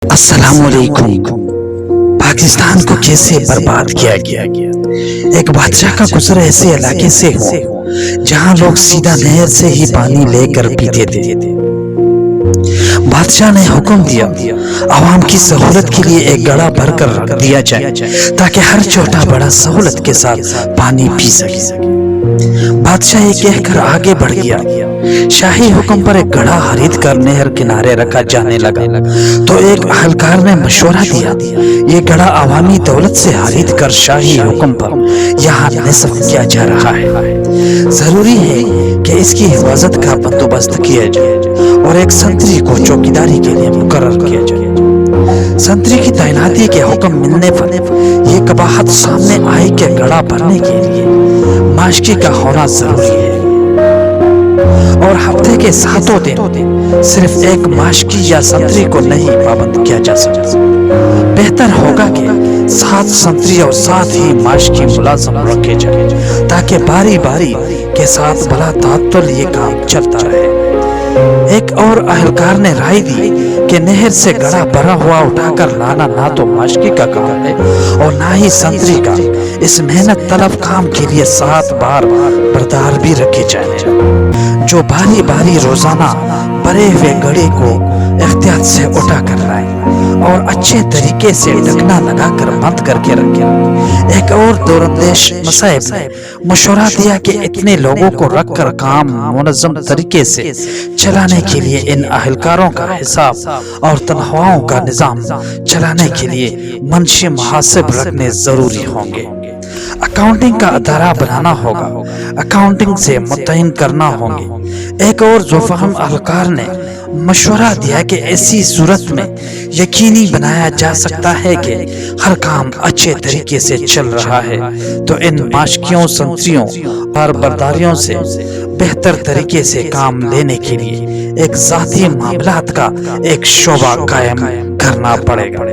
السلام علیکم۔ پاکستان کو کیسے برباد کیا گیا؟ ایک بادشاہ کا گزر ایسے علاقے سے ہو جہاں لوگ سیدھا نہر سے ہی پانی لے کر پیتے تھے۔ بادشاہ نے حکم دیا عوام کی سہولت کے لیے ایک گڑھا بھر کر رکھ دیا جائے تاکہ ہر چھوٹا بڑا سہولت کے ساتھ پانی پی سکے۔ بادشاہ یہ کہہ کر آگے بڑھ گیا۔ شاہی حکم پر ایک گڑھا خرید کر نہر کنارے رکھا جانے لگا تو ایک اہلکار نے مشورہ دیا یہ گڑھا عوامی دولت سے خرید کر شاہی حکم پر یہاں نصب کیا جا رہا ہے، ضروری ہے کہ اس کی حفاظت کا بندوبست کیا جائے اور ایک سنتری کو چوکیداری کے لیے مقرر کیا جائے۔ سنتری کی تعیناتی کے حکم ملنے پر یہ قباحت سامنے آئی کہ گڑھا بھرنے کے لیے ماشکی کا ہونا ضروری ہے اور ہفتے کے 7 دن صرف ایک ماشکی یا سنتری کو نہیں پابند کیا جا سکتا۔ بہتر ہوگا کہ 7 سنتری اور 7 ہی ماشکی ملازم رکھے جائیں تاکہ باری باری کے ساتھ بلا تعطل یہ کام چلتا رہے۔ ایک اور اہلکار نے رائے دی کہ نہر سے گڑھا بھرا ہوا اٹھا کر لانا نہ تو ماشکی کا کام ہے اور نہ ہی سنتری کا۔ اس محنت طلب کام کے لیے 7 بار بردار بھی رکھے جائیں جو باری باری روزانہ بھرے ہوئے گڑھے کو احتیاط سے اٹھا کر لائیں اور اچھے طریقے سے ڈھکنا لگا کر بند کر کے رکھیں۔ ایک اور دوراندیش مصاحب نے مشورہ دیا کہ اتنے لوگوں کو رکھ کر کام منظم طریقے سے چلانے کے لیے ان اہلکاروں کا حساب اور تنخواہوں کا نظام چلانے کے لیے منشی محاسب رکھنے ضروری ہوں گے۔ اکاؤنٹنگ کا ادارہ بنانا ہوگا، اکاؤنٹنگ سے متعین کرنا ہوں گے۔ ایک اور ذوفہم اہلکار نے مشورہ دیا کہ ایسی صورت میں یقینی بنایا جا سکتا ہے کہ ہر کام اچھے طریقے سے چل رہا ہے تو ان ماشکیوں سنتریوں اور برداریوں سے بہتر طریقے سے کام لینے کے لیے ایک ذاتی معاملات کا ایک شعبہ قائم کرنا پڑے گا۔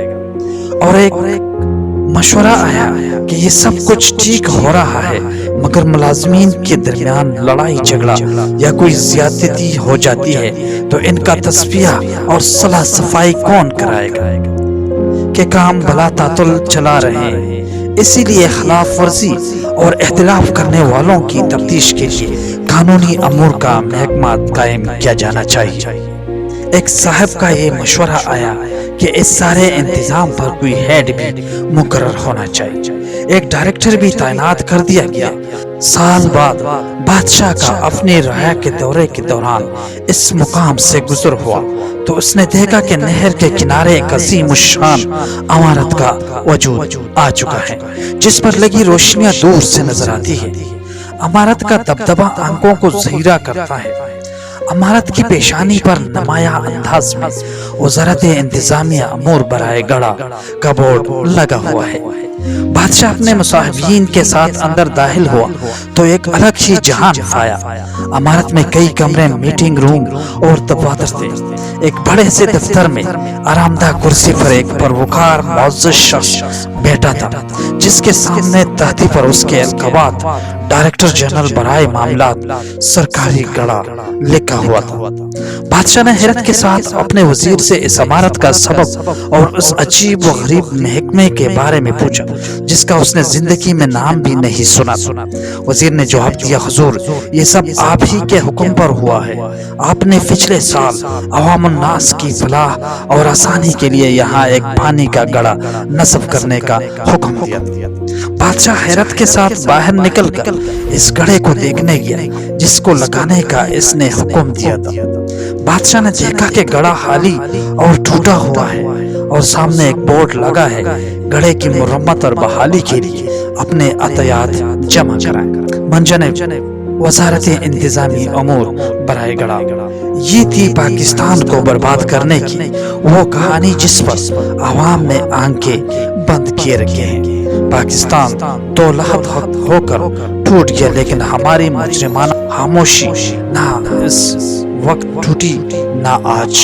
اور ایک مشورہ آیا کہ یہ سب کچھ ٹھیک ہو رہا ہے مگر ملازمین کے درمیان لڑائی جھگڑا یا کوئی زیادتی ہو جاتی ہے تو ان کا تصفیہ اور صلاح صفائی کون کرائے گا کہ کام بلا تعطل چلا رہے ہیں۔ اسی لیے خلاف ورزی اور اختلاف کرنے والوں کی تفتیش کے لیے قانونی امور کا محکمہ قائم کیا جانا چاہیے۔ ایک صاحب کا یہ مشورہ آیا کہ اس سارے انتظام پر کوئی ہیڈ بھی مقرر ہونا چاہیے۔ ایک ڈائریکٹر بھی تعینات کر دیا گیا۔ سال بعد بادشاہ کا اپنی رہائش کے دورے کے دوران اس مقام سے گزر ہوا تو اس نے دیکھا کہ نہر کے کنارے ایک عظیم الشان عمارت کا وجود آ چکا ہے جس پر لگی روشنیاں دور سے نظر آتی ہے۔ عمارت کا دبدبہ آنکھوں کو زہرا کرتا ہے۔ عمارت کی پیشانی پر نمایاں انداز میں وزارت انتظامیہ امور برائے گڑھا کا بورڈ لگا ہوا ہے۔ بادشاہ اپنے مصاحبین کے ساتھ اندر داخل ہوا تو ایک الگ ہی جہان پایا۔ عمارت میں کئی کمرے، میٹنگ روم اور دفاتر تھے۔ ایک بڑے سے دفتر میں آرام دہ کرسی پر ایک پروقار معزز شخص بیٹھا تھا جس کے سامنے تہتی پر اس کے القابات ڈائریکٹر جنرل برائے معاملات سرکاری گڑھا لکھا ہوا تھا۔ بادشاہ نے حیرت کے ساتھ اپنے وزیر سے اس عمارت کا سبب اور اس عجیب و غریب محکمے کے بارے میں پوچھا جس کا اس نے زندگی میں نام بھی نہیں سنا۔ وزیر نے جواب دیا، حضور یہ سب آپ ہی کے حکم پر ہوا ہے۔ آپ نے پچھلے سال عوام الناس کی فلاح اور آسانی کے لیے یہاں ایک پانی کا گڑھا نصب کرنے کا حکم دیا۔ بادشاہ حیرت کے ساتھ باہر نکل کر اس گڑھے کو دیکھنے گیا جس کو لگانے کا اس نے حکم دیا تھا۔ بادشاہ نے دیکھا کہ گڑھا خالی اور ٹوٹا ہوا ہے اور سامنے ایک بورڈ لگا ہے، گڑھے کی مرمت اور بحالی کے لیے اپنے عطیات جمع کرائیں۔ منجنب وزارت انتظامی امور برائے گڑھا۔ یہ تھی پاکستان کو برباد کرنے کی وہ کہانی جس پر عوام نے آنکھیں بند کیے رکھے ہیں۔ پاکستان تو لحد ہو کر ٹوٹ گیا لیکن ہماری مجرمانہ خاموشی نہ اس وقت ٹوٹی نہ آج۔